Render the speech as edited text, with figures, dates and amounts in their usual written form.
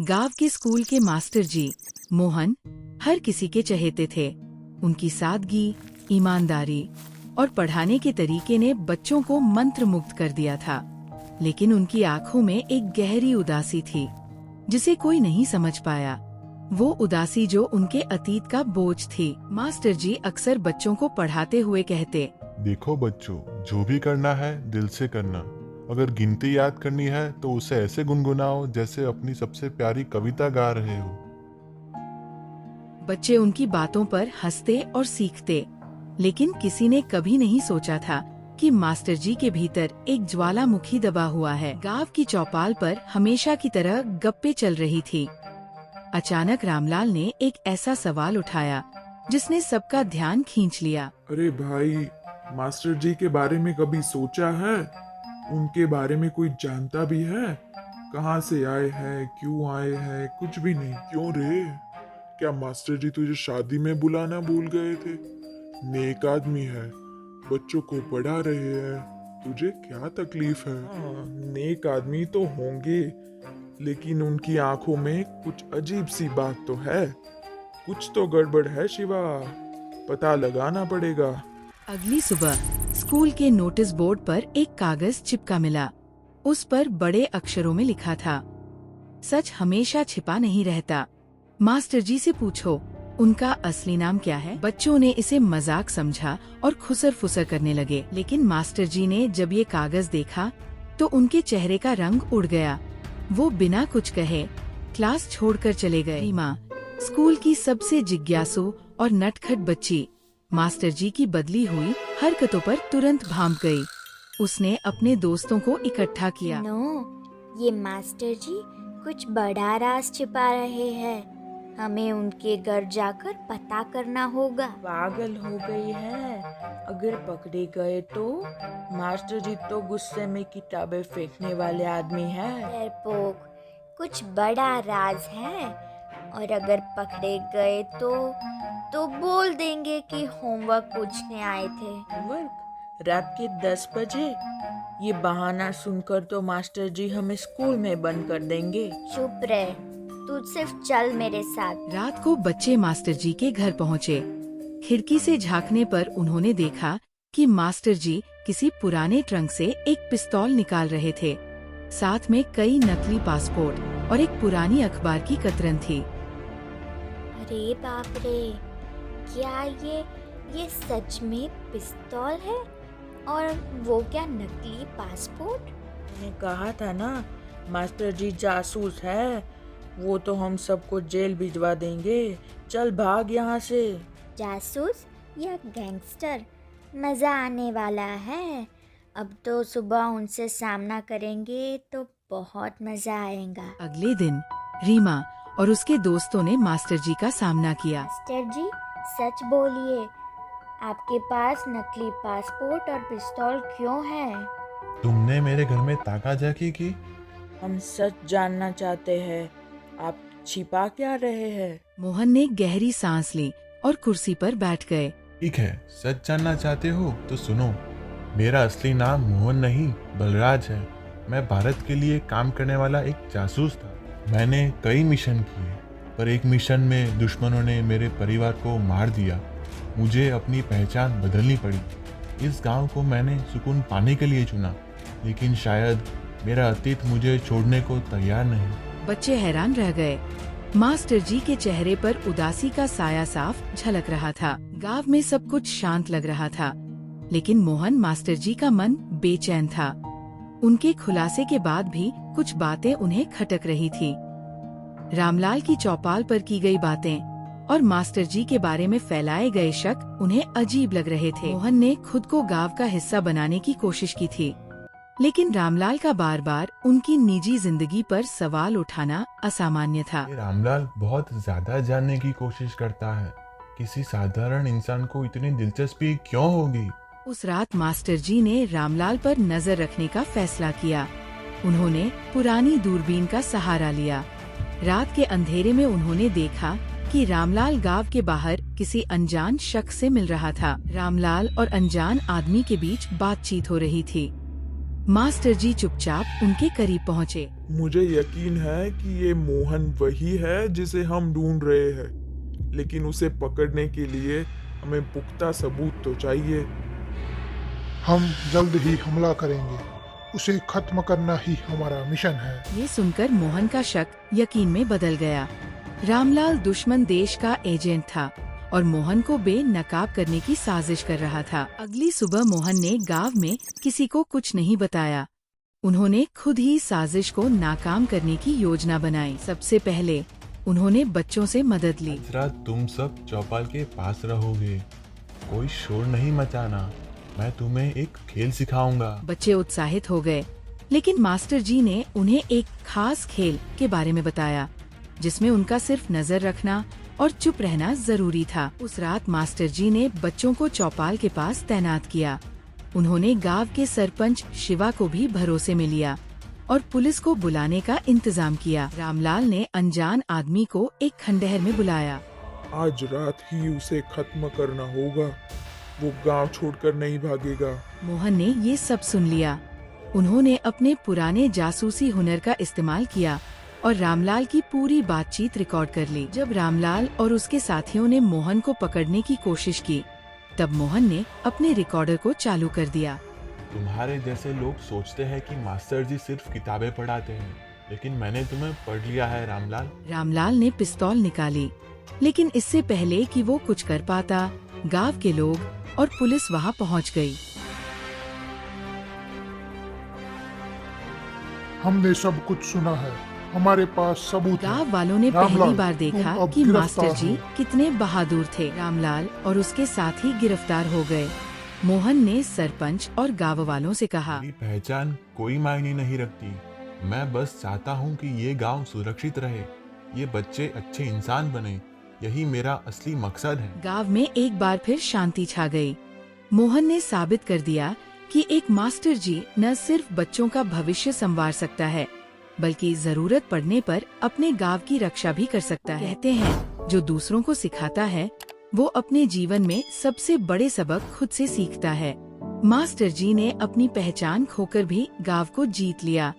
गांव के स्कूल के मास्टर जी मोहन हर किसी के चहेते थे। उनकी सादगी, ईमानदारी और पढ़ाने के तरीके ने बच्चों को मंत्रमुग्ध कर दिया था। लेकिन उनकी आंखों में एक गहरी उदासी थी जिसे कोई नहीं समझ पाया। वो उदासी जो उनके अतीत का बोझ थी। मास्टर जी अक्सर बच्चों को पढ़ाते हुए कहते, देखो बच्चों, जो भी करना है दिल से करना। अगर गिनती याद करनी है तो उसे ऐसे गुनगुनाओ जैसे अपनी सबसे प्यारी कविता गा रहे हो। बच्चे उनकी बातों पर हंसते और सीखते, लेकिन किसी ने कभी नहीं सोचा था कि मास्टर जी के भीतर एक ज्वालामुखी दबा हुआ है। गांव की चौपाल पर हमेशा की तरह गप्पे चल रही थी। अचानक रामलाल ने एक ऐसा सवाल उठाया जिसने सबका ध्यान खींच लिया। अरे भाई, मास्टर जी के बारे में कभी सोचा है? उनके बारे में कोई जानता भी है? कहाँ से आए हैं, क्यों आए हैं? कुछ भी नहीं। क्यों रे? क्या मास्टर जी तुझे शादी में बुलाना भूल गए थे? नेक आदमी है, बच्चों को पढ़ा रहे हैं, तुझे क्या तकलीफ है? हाँ, नेक आदमी तो होंगे, लेकिन उनकी आंखों में कुछ अजीब सी बात तो है। कुछ तो गड़बड़ है शिवा, पता लगाना पड़ेगा। अगली सुबह स्कूल के नोटिस बोर्ड पर एक कागज चिपका मिला। उस पर बड़े अक्षरों में लिखा था, सच हमेशा छिपा नहीं रहता। मास्टर जी से पूछो उनका असली नाम क्या है। बच्चों ने इसे मजाक समझा और खुसर फुसर करने लगे। लेकिन मास्टर जी ने जब ये कागज देखा तो उनके चेहरे का रंग उड़ गया। वो बिना कुछ कहे क्लास छोड़कर चले गए। रीमा, स्कूल की सबसे जिज्ञासु और नटखट बच्ची, मास्टर जी की बदली हुई हरकतों पर तुरंत भांप गई। उसने अपने दोस्तों को इकट्ठा किया। ये मास्टर जी कुछ बड़ा राज छिपा रहे हैं। हमें उनके घर जाकर पता करना होगा। पागल हो गई है। अगर पकड़े गए तो मास्टर जी तो गुस्से में किताबें फेंकने वाले आदमी हैं। डरपोक, कुछ बड़ा राज है और अगर पकड़े गए तो बोल देंगे कि होमवर्क पूछने आए थे। होमवर्क? रात के 10 बजे? ये बहाना सुनकर तो मास्टर जी हमें स्कूल में बंद कर देंगे। चुप रह, तू सिर्फ चल मेरे साथ। रात को बच्चे मास्टर जी के घर पहुँचे। खिड़की से झांकने पर उन्होंने देखा कि मास्टर जी किसी पुराने ट्रंक से एक पिस्तौल निकाल रहे थे। साथ में कई नकली पासपोर्ट और एक पुरानी अखबार की कतरन थी। अरे बाप रे, क्या ये सच में पिस्तौल है? और वो क्या नकली पासपोर्ट? मैंने कहा था ना, मास्टर जी जासूस है। वो तो हम सबको जेल भिजवा देंगे। चल भाग यहाँ से। जासूस या गैंगस्टर, मजा आने वाला है। अब तो सुबह उनसे सामना करेंगे तो बहुत मजा आएगा। अगले दिन रीमा और उसके दोस्तों ने मास्टर जी का सामना किया। मास्टर जी, सच बोलिए, आपके पास नकली पासपोर्ट और पिस्तौल क्यों है? तुमने मेरे घर में ताकाझाकी की? हम सच जानना चाहते हैं, आप छिपा क्या रहे हैं? मोहन ने गहरी सांस ली और कुर्सी पर बैठ गए। ठीक है, सच जानना चाहते हो तो सुनो। मेरा असली नाम मोहन नहीं बलराज है। मैं भारत के लिए काम करने वाला एक जासूस था। मैंने कई मिशन किए, पर एक मिशन में दुश्मनों ने मेरे परिवार को मार दिया। मुझे अपनी पहचान बदलनी पड़ी। इस गांव को मैंने सुकून पाने के लिए चुना, लेकिन शायद मेरा अतीत मुझे छोड़ने को तैयार नहीं। बच्चे हैरान रह गए। मास्टर जी के चेहरे पर उदासी का साया साफ झलक रहा था। गांव में सब कुछ शांत लग रहा था, लेकिन मोहन मास्टर जी का मन बेचैन था। उनके खुलासे के बाद भी कुछ बातें उन्हें खटक रही थी। रामलाल की चौपाल पर की गई बातें और मास्टर जी के बारे में फैलाए गए शक उन्हें अजीब लग रहे थे। मोहन ने खुद को गांव का हिस्सा बनाने की कोशिश की थी, लेकिन रामलाल का बार बार उनकी निजी जिंदगी पर सवाल उठाना असामान्य था। रामलाल बहुत ज्यादा जानने की कोशिश करता है। किसी साधारण इंसान को इतनी दिलचस्पी क्यों होगी? उस रात मास्टर जी ने रामलाल पर नजर रखने का फैसला किया। उन्होंने पुरानी दूरबीन का सहारा लिया। रात के अंधेरे में उन्होंने देखा कि रामलाल गांव के बाहर किसी अनजान शख्स से मिल रहा था। रामलाल और अनजान आदमी के बीच बातचीत हो रही थी। मास्टर जी चुपचाप उनके करीब पहुँचे। मुझे यकीन है कि ये मोहन वही है जिसे हम ढूंढ रहे हैं, लेकिन उसे पकड़ने के लिए हमें पुख्ता सबूत तो चाहिए। हम जल्द ही हमला करेंगे, उसे खत्म करना ही हमारा मिशन है। ये सुनकर मोहन का शक यकीन में बदल गया। रामलाल दुश्मन देश का एजेंट था और मोहन को बेनकाब करने की साजिश कर रहा था। अगली सुबह मोहन ने गांव में किसी को कुछ नहीं बताया। उन्होंने खुद ही साजिश को नाकाम करने की योजना बनाई। सबसे पहले उन्होंने बच्चों से मदद ली। आज रात तुम सब चौपाल के पास रहोगे, कोई शोर नहीं मचाना, मैं तुम्हें एक खेल सिखाऊंगा। बच्चे उत्साहित हो गए, लेकिन मास्टर जी ने उन्हें एक खास खेल के बारे में बताया जिसमें उनका सिर्फ नजर रखना और चुप रहना जरूरी था। उस रात मास्टर जी ने बच्चों को चौपाल के पास तैनात किया। उन्होंने गांव के सरपंच शिवा को भी भरोसे में लिया और पुलिस को बुलाने का इंतजाम किया। रामलाल ने अनजान आदमी को एक खंडहर में बुलाया। आज रात ही उसे खत्म करना होगा, वो गांव छोड़कर नहीं भागेगा। मोहन ने ये सब सुन लिया। उन्होंने अपने पुराने जासूसी हुनर का इस्तेमाल किया और रामलाल की पूरी बातचीत रिकॉर्ड कर ली। जब रामलाल और उसके साथियों ने मोहन को पकड़ने की कोशिश की, तब मोहन ने अपने रिकॉर्डर को चालू कर दिया। तुम्हारे जैसे लोग सोचते हैं कि मास्टर जी सिर्फ किताबें पढ़ाते हैं, लेकिन मैंने तुम्हें पढ़ लिया है रामलाल। रामलाल ने पिस्तौल निकाली, लेकिन इससे पहले कि वो कुछ कर पाता, गांव के लोग और पुलिस वहां पहुंच गई। हमने सब कुछ सुना है, हमारे पास सबूत है। गांव वालों ने रामलाल, पहली बार देखा तुम अब कि गिरफ्तार मास्टर जी हो। कितने बहादुर थे। रामलाल और उसके साथी गिरफ्तार हो गए। मोहन ने सरपंच और गांव वालों से कहा, मेरी पहचान कोई मायने नहीं रखती, मैं बस चाहता हूँ कि ये गांव सुरक्षित रहे, ये बच्चे अच्छे इंसान बने, यही मेरा असली मकसद है। गांव में एक बार फिर शांति छा गई। मोहन ने साबित कर दिया कि एक मास्टर जी न सिर्फ बच्चों का भविष्य संवार सकता है, बल्कि जरूरत पड़ने पर अपने गांव की रक्षा भी कर सकता है। कहते हैं, जो दूसरों को सिखाता है वो अपने जीवन में सबसे बड़े सबक खुद से सीखता है। मास्टर जी ने अपनी पहचान खोकर भी गांव को जीत लिया।